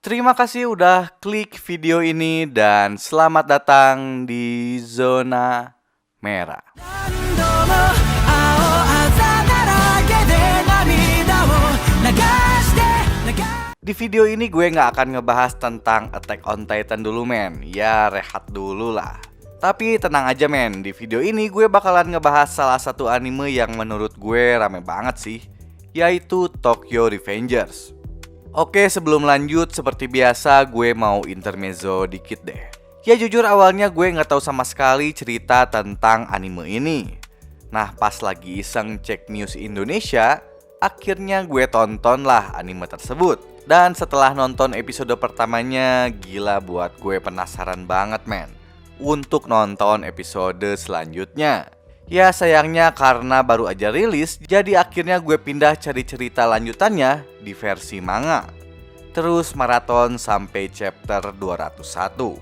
Terima kasih udah klik video ini dan selamat datang di zona merah. Di video ini gue nggak akan ngebahas tentang Attack on Titan dulu men. Ya rehat dulu lah. Tapi tenang aja men, di video ini gue bakalan ngebahas salah satu anime yang menurut gue rame banget sih, yaitu Tokyo Revengers. Oke, sebelum lanjut, seperti biasa gue mau intermezzo dikit deh. Ya jujur awalnya gue nggak tahu sama sekali cerita tentang anime ini. Nah pas lagi iseng cek news Indonesia, akhirnya gue tonton lah anime tersebut. Dan setelah nonton episode pertamanya, gila buat gue penasaran banget men untuk nonton episode selanjutnya. Ya sayangnya karena baru aja rilis, jadi akhirnya gue pindah cari cerita lanjutannya di versi manga. Terus maraton sampai chapter 201.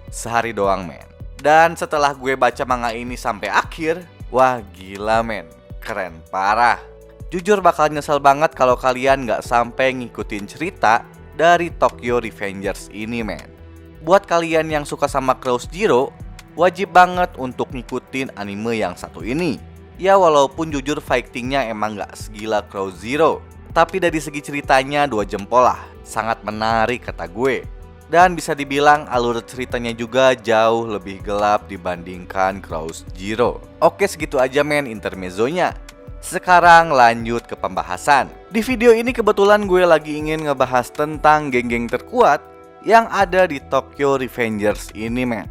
Sehari doang men. Dan setelah gue baca manga ini sampai akhir, wah gila men, keren parah. Jujur bakal nyesel banget kalau kalian gak sampai ngikutin cerita dari Tokyo Revengers ini men. Buat kalian yang suka sama Cross Zero, wajib banget untuk ngikutin anime yang satu ini. Ya walaupun jujur fightingnya emang gak segila Cross Zero, tapi dari segi ceritanya 2 jempol lah. Sangat menarik kata gue. Dan bisa dibilang alur ceritanya juga jauh lebih gelap dibandingkan Cross Zero. Oke segitu aja men intermezzonya. Sekarang lanjut ke pembahasan. Di video ini kebetulan gue lagi ingin ngebahas tentang geng-geng terkuat yang ada di Tokyo Revengers ini men.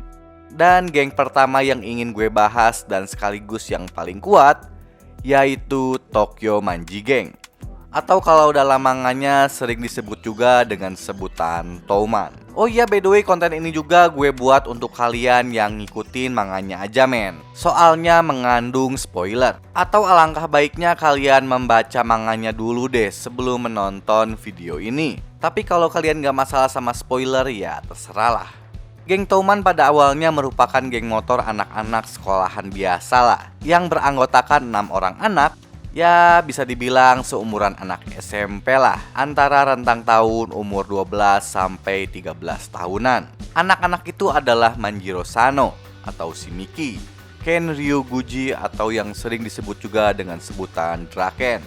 Dan geng pertama yang ingin gue bahas dan sekaligus yang paling kuat yaitu Tokyo Manji Gang, atau kalau dalam manganya sering disebut juga dengan sebutan Touman. Oh iya by the way konten ini juga gue buat untuk kalian yang ngikutin manganya aja men. Soalnya mengandung spoiler. Atau alangkah baiknya kalian membaca manganya dulu deh sebelum menonton video ini. Tapi kalau kalian gak masalah sama spoiler ya terserah lah. Geng Touman pada awalnya merupakan geng motor anak-anak sekolahan biasa lah, yang beranggotakan 6 orang anak. Ya bisa dibilang seumuran anak SMP lah, antara rentang tahun umur 12 sampai 13 tahunan. Anak-anak itu adalah Manjiro Sano atau Shimiki, Ken Ryuguji atau yang sering disebut juga dengan sebutan Draken,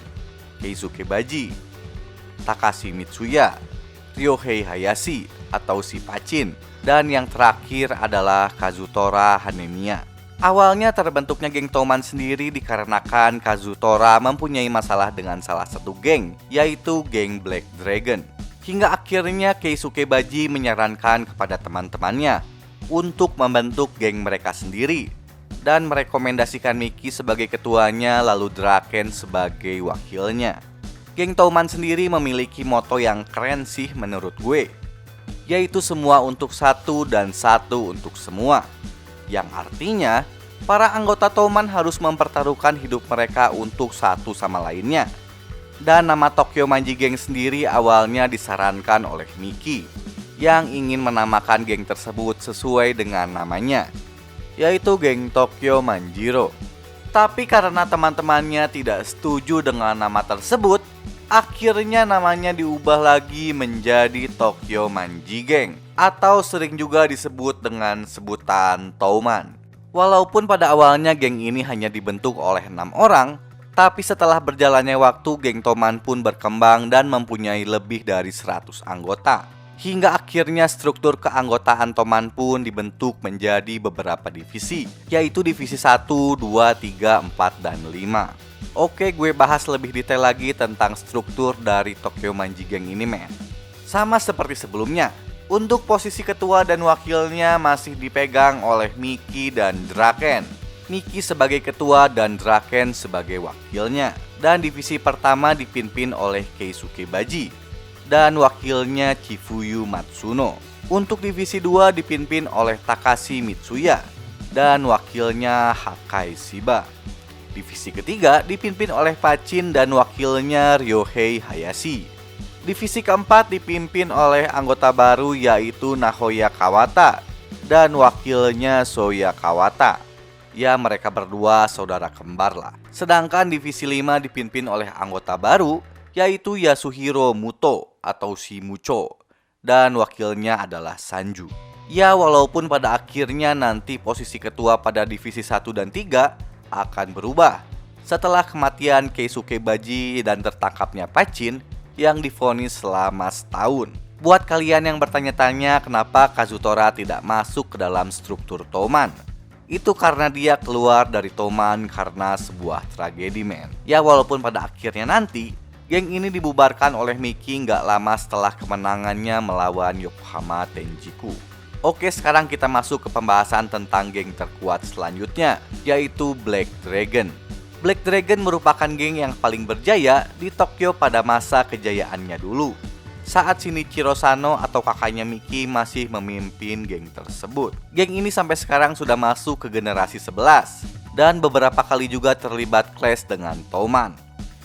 Keisuke Baji, Takashi Mitsuya, Ryohei Hayashi atau si Pachin, dan yang terakhir adalah Kazutora Hanemiya. Awalnya terbentuknya geng Touman sendiri dikarenakan Kazutora mempunyai masalah dengan salah satu geng, yaitu geng Black Dragon. Hingga akhirnya Keisuke Baji menyarankan kepada teman-temannya untuk membentuk geng mereka sendiri dan merekomendasikan Miki sebagai ketuanya lalu Draken sebagai wakilnya. Geng Touman sendiri memiliki moto yang keren sih menurut gue, yaitu semua untuk satu dan satu untuk semua. Yang artinya, para anggota Touman harus mempertaruhkan hidup mereka untuk satu sama lainnya. Dan nama Tokyo Manji Gang sendiri awalnya disarankan oleh Miki, yang ingin menamakan geng tersebut sesuai dengan namanya, yaitu geng Tokyo Manjiro. Tapi karena teman-temannya tidak setuju dengan nama tersebut, akhirnya namanya diubah lagi menjadi Tokyo Manji Gang, atau sering juga disebut dengan sebutan Touman. Walaupun pada awalnya geng ini hanya dibentuk oleh 6 orang, tapi setelah berjalannya waktu geng Touman pun berkembang dan mempunyai lebih dari 100 anggota. Hingga akhirnya struktur keanggotaan Touman pun dibentuk menjadi beberapa divisi, yaitu divisi 1, 2, 3, 4, dan 5. Oke, gue bahas lebih detail lagi tentang struktur dari Tokyo Manji Gang ini men. Sama seperti sebelumnya, untuk posisi ketua dan wakilnya masih dipegang oleh Miki dan Draken. Miki sebagai ketua dan Draken sebagai wakilnya. Dan divisi pertama dipimpin oleh Keisuke Baji dan wakilnya Chifuyu Matsuno. Untuk divisi 2 dipimpin oleh Takashi Mitsuya dan wakilnya Hakai Shiba. Divisi ketiga dipimpin oleh Pachin dan wakilnya Ryohei Hayashi. Divisi keempat dipimpin oleh anggota baru yaitu Nahoya Kawata dan wakilnya Soya Kawata. Ya mereka berdua saudara kembar lah. Sedangkan divisi 5 dipimpin oleh anggota baru yaitu Yasuhiro Muto atau si Mucho dan wakilnya adalah Sanju. Ya, walaupun pada akhirnya nanti posisi ketua pada divisi 1 dan 3 akan berubah setelah kematian Keisuke Baji dan tertangkapnya Pachin yang divonis selama setahun. Buat kalian yang bertanya-tanya kenapa Kazutora tidak masuk ke dalam struktur Toman, itu karena dia keluar dari Toman karena sebuah tragedi, men. Ya, walaupun pada akhirnya nanti geng ini dibubarkan oleh Miki nggak lama setelah kemenangannya melawan Yokohama Tenjiku. Oke, sekarang kita masuk ke pembahasan tentang geng terkuat selanjutnya, yaitu Black Dragon. Black Dragon merupakan geng yang paling berjaya di Tokyo pada masa kejayaannya dulu, saat Shinichiro Sano atau kakaknya Miki masih memimpin geng tersebut. Geng ini sampai sekarang sudah masuk ke generasi 11 dan beberapa kali juga terlibat clash dengan Toman.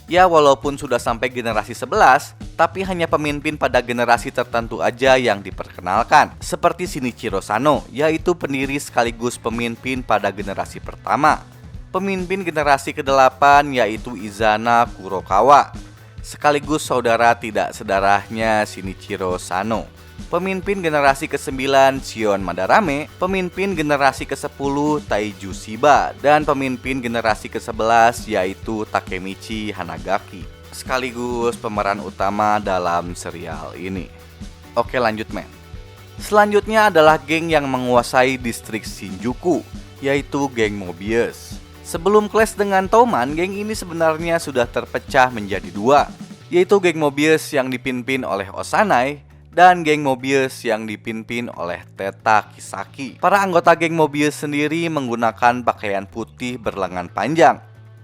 Ya, walaupun sudah sampai generasi 11, tapi hanya pemimpin pada generasi tertentu aja yang diperkenalkan, seperti Shinichiro Sano, yaitu pendiri sekaligus pemimpin pada generasi pertama. Pemimpin generasi ke-8 yaitu Izana Kurokawa, sekaligus saudara tidak sedarahnya Shinichiro Sano. Pemimpin generasi ke-9 Shion Madarame, pemimpin generasi ke-10 Taiju Shiba, dan pemimpin generasi ke-11 yaitu Takemichi Hanagaki, sekaligus pemeran utama dalam serial ini. Oke, lanjut, men. Selanjutnya adalah geng yang menguasai distrik Shinjuku, yaitu geng Mobius. Sebelum clash dengan Toman, geng ini sebenarnya sudah terpecah menjadi dua, yaitu geng Mobius yang dipimpin oleh Osanai dan geng Mobius yang dipimpin oleh Teta Kisaki. Para anggota geng Mobius sendiri menggunakan pakaian putih berlengan panjang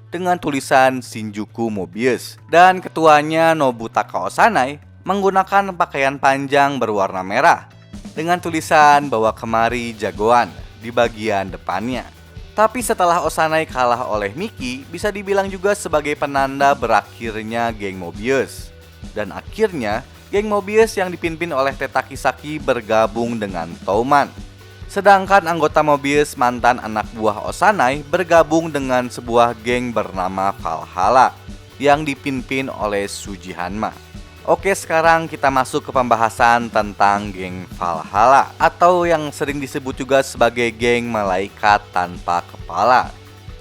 dengan tulisan Shinjuku Mobius, dan ketuanya Nobutaka Osanai menggunakan pakaian panjang berwarna merah dengan tulisan "Bawa kemari jagoan" di bagian depannya. Tapi setelah Osanai kalah oleh Miki, bisa dibilang juga sebagai penanda berakhirnya geng Mobius. Dan akhirnya, geng Mobius yang dipimpin oleh Teta Kisaki bergabung dengan Toman. Sedangkan anggota Mobius mantan anak buah Osanai bergabung dengan sebuah geng bernama Valhalla yang dipimpin oleh Suji Hanma. Oke, sekarang kita masuk ke pembahasan tentang geng Valhalla, atau yang sering disebut juga sebagai geng malaikat tanpa kepala,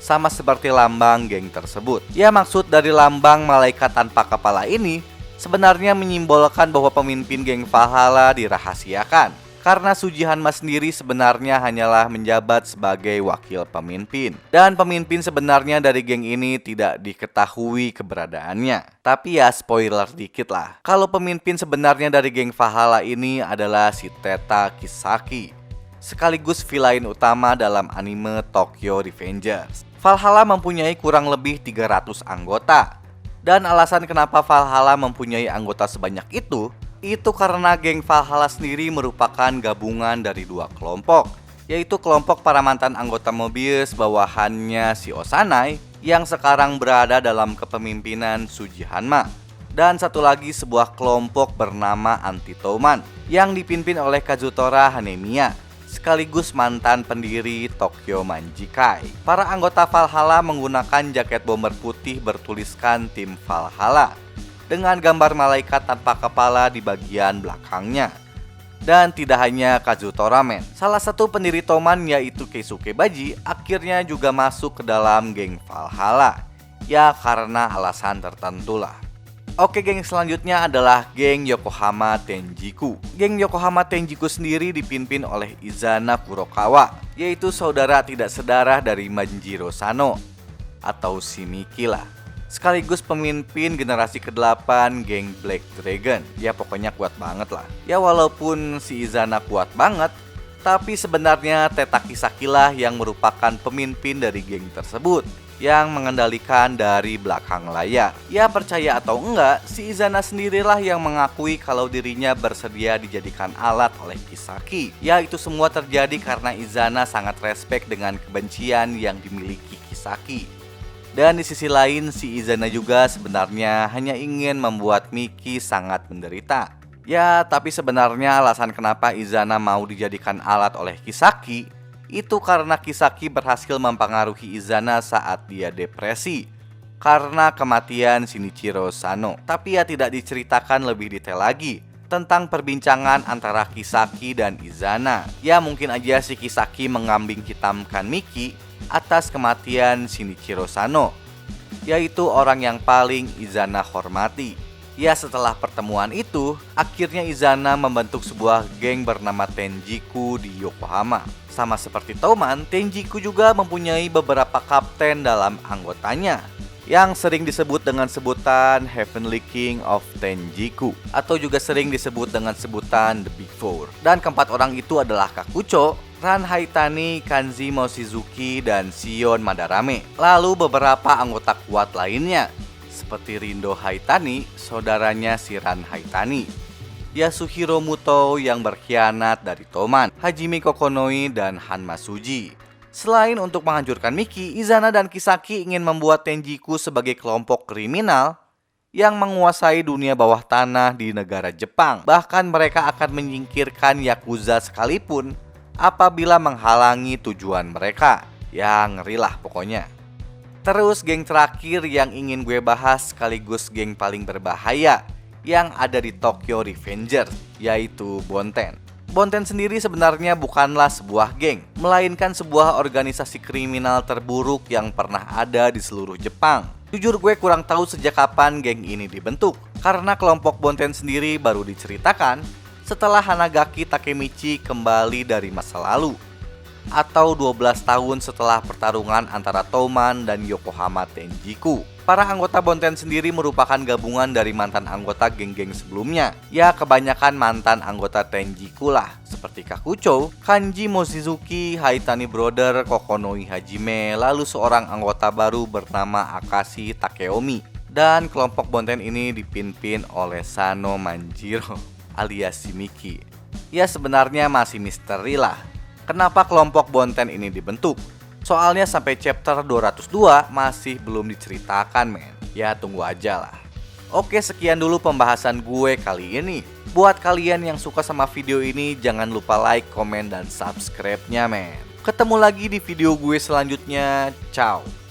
sama seperti lambang geng tersebut. Ya, maksud dari lambang malaikat tanpa kepala ini sebenarnya menyimbolkan bahwa pemimpin geng Valhalla dirahasiakan, karena Suji Hanma sendiri sebenarnya hanyalah menjabat sebagai wakil pemimpin. Dan pemimpin sebenarnya dari geng ini tidak diketahui keberadaannya. Tapi ya, spoiler dikit lah, kalau pemimpin sebenarnya dari geng Valhalla ini adalah si Teta Kisaki, sekaligus villain utama dalam anime Tokyo Revengers. Valhalla mempunyai kurang lebih 300 anggota. Dan alasan kenapa Valhalla mempunyai anggota sebanyak itu karena geng Valhalla sendiri merupakan gabungan dari dua kelompok, yaitu kelompok para mantan anggota Mobius bawahannya si Osanai yang sekarang berada dalam kepemimpinan Suji Hanma, dan satu lagi sebuah kelompok bernama Anti Toman yang dipimpin oleh Kazutora Hanemiya, sekaligus mantan pendiri Tokyo Manjikai. Para anggota Valhalla menggunakan jaket bomber putih bertuliskan Tim Valhalla dengan gambar malaikat tanpa kepala di bagian belakangnya. Dan tidak hanya Kazutora, men, salah satu pendiri Toman yaitu Keisuke Baji akhirnya juga masuk ke dalam geng Valhalla, ya karena alasan tertentu lah. Oke, geng selanjutnya adalah geng Yokohama Tenjiku. Geng Yokohama Tenjiku sendiri dipimpin oleh Izana Kurokawa, yaitu saudara tidak sedarah dari Manjiro Sano atau si Miki lah, sekaligus pemimpin generasi ke-8 geng Black Dragon. Ya pokoknya kuat banget lah. Ya walaupun si Izana kuat banget, tapi sebenarnya Teta Kisaki lah yang merupakan pemimpin dari geng tersebut, yang mengendalikan dari belakang layar. Ya percaya atau enggak, si Izana sendirilah yang mengakui kalau dirinya bersedia dijadikan alat oleh Kisaki. Ya itu semua terjadi karena Izana sangat respek dengan kebencian yang dimiliki Kisaki. Dan di sisi lain, si Izana juga sebenarnya hanya ingin membuat Miki sangat menderita. Ya, tapi sebenarnya alasan kenapa Izana mau dijadikan alat oleh Kisaki itu karena Kisaki berhasil mempengaruhi Izana saat dia depresi karena kematian Shinichiro Sano. Tapi ya tidak diceritakan lebih detail lagi tentang perbincangan antara Kisaki dan Izana. Ya mungkin aja si Kisaki mengambing hitamkan Miki atas kematian Shinichiro Sano, yaitu orang yang paling Izana hormati. Ya setelah pertemuan itu, akhirnya Izana membentuk sebuah geng bernama Tenjiku di Yokohama. Sama seperti Toman, Tenjiku juga mempunyai beberapa kapten dalam anggotanya yang sering disebut dengan sebutan Heavenly King of Tenjiku, atau juga sering disebut dengan sebutan The Big Four. Dan keempat orang itu adalah Kakucho, Ran Haitani, Kanji Mochizuki, dan Shion Madarame. Lalu beberapa anggota kuat lainnya seperti Rindo Haitani, saudaranya si Ran Haitani, Yasuhiro Muto yang berkhianat dari Toman, Hajime Kokonoi, dan Hanma Suji. Selain untuk menghancurkan Miki, Izana dan Kisaki ingin membuat Tenjiku sebagai kelompok kriminal yang menguasai dunia bawah tanah di negara Jepang. Bahkan mereka akan menyingkirkan Yakuza sekalipun apabila menghalangi tujuan mereka. Ya ngeri lah pokoknya. Terus geng terakhir yang ingin gue bahas sekaligus geng paling berbahaya yang ada di Tokyo Revengers, yaitu Bonten. Bonten sendiri sebenarnya bukanlah sebuah geng, melainkan sebuah organisasi kriminal terburuk yang pernah ada di seluruh Jepang. Jujur gue kurang tahu sejak kapan geng ini dibentuk, karena kelompok Bonten sendiri baru diceritakan setelah Hanagaki Takemichi kembali dari masa lalu, atau 12 tahun setelah pertarungan antara Toman dan Yokohama Tenjiku. Para anggota Bonten sendiri merupakan gabungan dari mantan anggota geng-geng sebelumnya. Ya kebanyakan mantan anggota Tenjiku lah, seperti Kakucho, Kanji Mochizuki, Haitani Brother, Kokonoi Hajime, lalu seorang anggota baru bernama Akashi Takeomi. Dan kelompok Bonten ini dipimpin oleh Sano Manjiro alias Shimiki. Ya sebenarnya masih misteri lah kenapa kelompok Bonten ini dibentuk. Soalnya sampai chapter 202 masih belum diceritakan men. Ya tunggu aja lah. Oke sekian dulu pembahasan gue kali ini. Buat kalian yang suka sama video ini jangan lupa like, komen, dan subscribe-nya men. Ketemu lagi di video gue selanjutnya. Ciao.